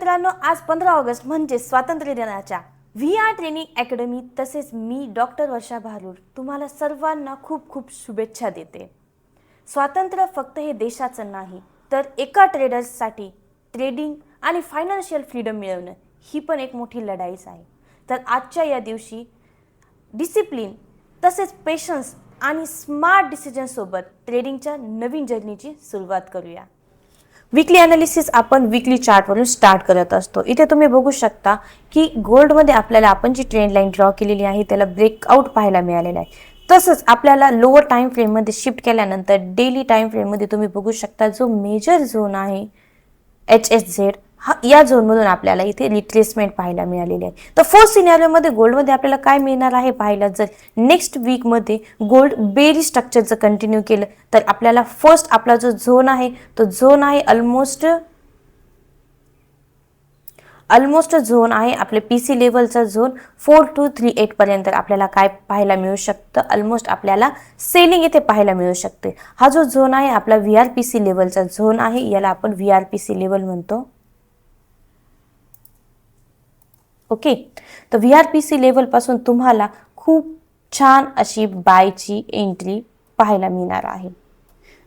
मित्रांनो, आज 15 ऑगस्ट म्हणजे स्वातंत्र्य दिनाच्या VR ट्रेनिंग अकॅडमी तसेच मी डॉक्टर वर्षा भारूड तुम्हाला सर्वांना खूप खूप शुभेच्छा देते। स्वातंत्र्य फक्त हे देशाचं नाही तर एका ट्रेडर्ससाठी ट्रेडिंग आणि फायनान्शियल फ्रीडम मिळवणं ही पण एक मोठी लढाईच आहे। तर आजच्या या दिवशी डिसिप्लिन तसेच पेशन्स आणि स्मार्ट डिसिजन सोबत ट्रेडिंगच्या नवीन जर्नीची सुरुवात करूया। वीकली ॲनालिसिस आपण वीकली चार्टवरून स्टार्ट करत असतो। इथे तुम्ही बघू शकता की गोल्डमध्ये आपल्याला आपण जी ट्रेंड लाईन ड्रॉ केलेली आहे त्याला ब्रेकआउट पाहायला मिळालेला आहे। तसंच आपल्याला लोअर टाइम फ्रेममध्ये शिफ्ट केल्यानंतर डेली टाइम फ्रेममध्ये तुम्ही बघू शकता जो मेजर झोन आहे HSZ या झोनमधून आपल्याला इथे रिट्रेसमेंट पाहायला मिळालेली आहे। तर फोर्थ सिनेरिओमध्ये गोल्डमध्ये आपल्याला काय मिळणार आहे पाहायला, जर नेक्स्ट वीकमध्ये गोल्ड बेरी स्ट्रक्चरचं कंटिन्यू केलं तर आपल्याला फर्स्ट आपला जो झोन आहे तो झोन आहे ऑलमोस्ट झोन आहे आपले PC लेवलचा झोन 4238 पर्यंत आपल्याला काय पाहायला मिळू शकतं, ऑलमोस्ट आपल्याला सेलिंग इथे पाहायला मिळू शकते। हा जो झोन आहे आपला VRPC लेवलचा झोन आहे, याला आपण VRPC लेवल म्हणतो। ओके, तर VRPC लेवल पासून तुम्हाला खूप छान अशी बायची एंट्री पाहायला मिळणार आहे।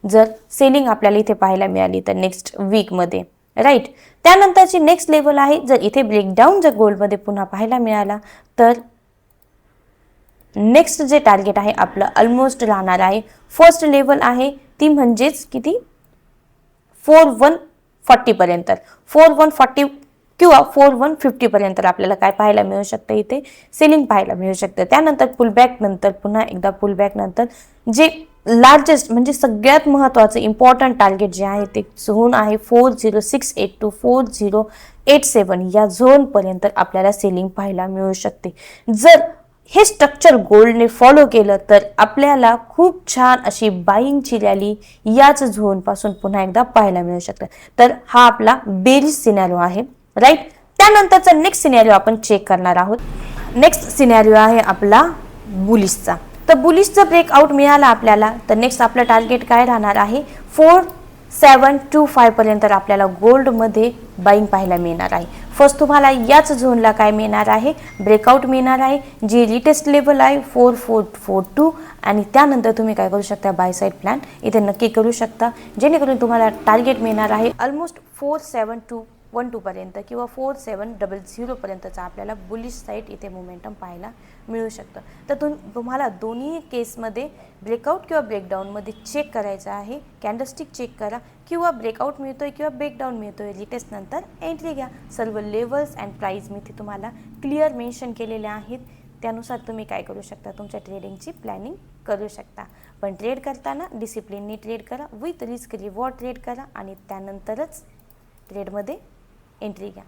जर सेलिंग आपल्याला इथे पाहायला मिळाली तर नेक्स्ट वीकमध्ये, राईट। त्यानंतरची नेक्स्ट लेवल आहे, जर इथे ब्रेकडाऊन जर गोल्डमध्ये पुन्हा पाहायला मिळाला तर नेक्स्ट जे टार्गेट आहे आपलं ऑलमोस्ट राहणार आहे फर्स्ट लेवल आहे ती म्हणजेच किती 4140 पर्यंत, 4140 किंवा 4150 पर्यंत आपल्याला काय पाहायला मिळू शकतं, इथे सेलिंग पाहायला मिळू शकतं। त्यानंतर पुलबॅक नंतर पुन्हा एकदा पुलबॅक नंतर जे लार्जेस्ट म्हणजे सगळ्यात महत्त्वाचं इम्पॉर्टंट टार्गेट जे आहे ते झोन आहे 4068 to 4087 या झोनपर्यंत आपल्याला सेलिंग पाहायला मिळू शकते। जर हे स्ट्रक्चर गोल्डने फॉलो केलं तर आपल्याला खूप छान अशी बाईंगची रॅली याच झोनपासून पुन्हा एकदा पाहायला मिळू शकते। तर हा आपला बेरिश सिनेरिओ आहे, राईट। त्यानंतरचा नेक्स्ट सिनेरिओ आपण चेक करणार आहोत। नेक्स्ट सिनेरिओ आहे आपला बुलिशचा। तर बुलिशचा ब्रेकआउट मिळाला आपल्याला तर नेक्स्ट आपलं टार्गेट काय राहणार आहे 4725 पर्यंत आपल्याला गोल्डमध्ये बाईंग पाहायला मिळणार आहे। फर्स्ट तुम्हाला याच झोनला काय मिळणार आहे, ब्रेकआउट मिळणार आहे, जी रिटेस्ट लेवल आहे 4442 आणि त्यानंतर तुम्ही काय करू शकता, बाय साईड प्लॅन इथे नक्की करू शकता, जेणेकरून तुम्हाला टार्गेट मिळणार आहे ऑलमोस्ट 4712 पर्यंत किंवा 4700 पर्यंतचा आपल्याला बुलिश साईड इथे मोमेंटम पाहायला मिळू शकतं। तर तुम्हाला दोन्ही केसमध्ये ब्रेकआउट किंवा ब्रेकडाऊनमध्ये चेक करायचं आहे, कॅन्डलस्टिक चेक करा किंवा ब्रेकआउट मिळतोय किंवा ब्रेकडाऊन मिळतोय, रिटेस्ट नंतर एंट्री घ्या। सर्व लेवल्स अँड प्राइस मी इथे तुम्हाला क्लिअर मेन्शन केलेले आहेत, त्यानुसार तुम्ही काय करू शकता, तुमच्या ट्रेडिंगची प्लॅनिंग करू शकता। पण ट्रेड करताना डिसिप्लिननी ट्रेड करा, विथ रिस्क रिवॉर्ड ट्रेड करा आणि त्यानंतरच ट्रेडमध्ये एंट्री घ्या।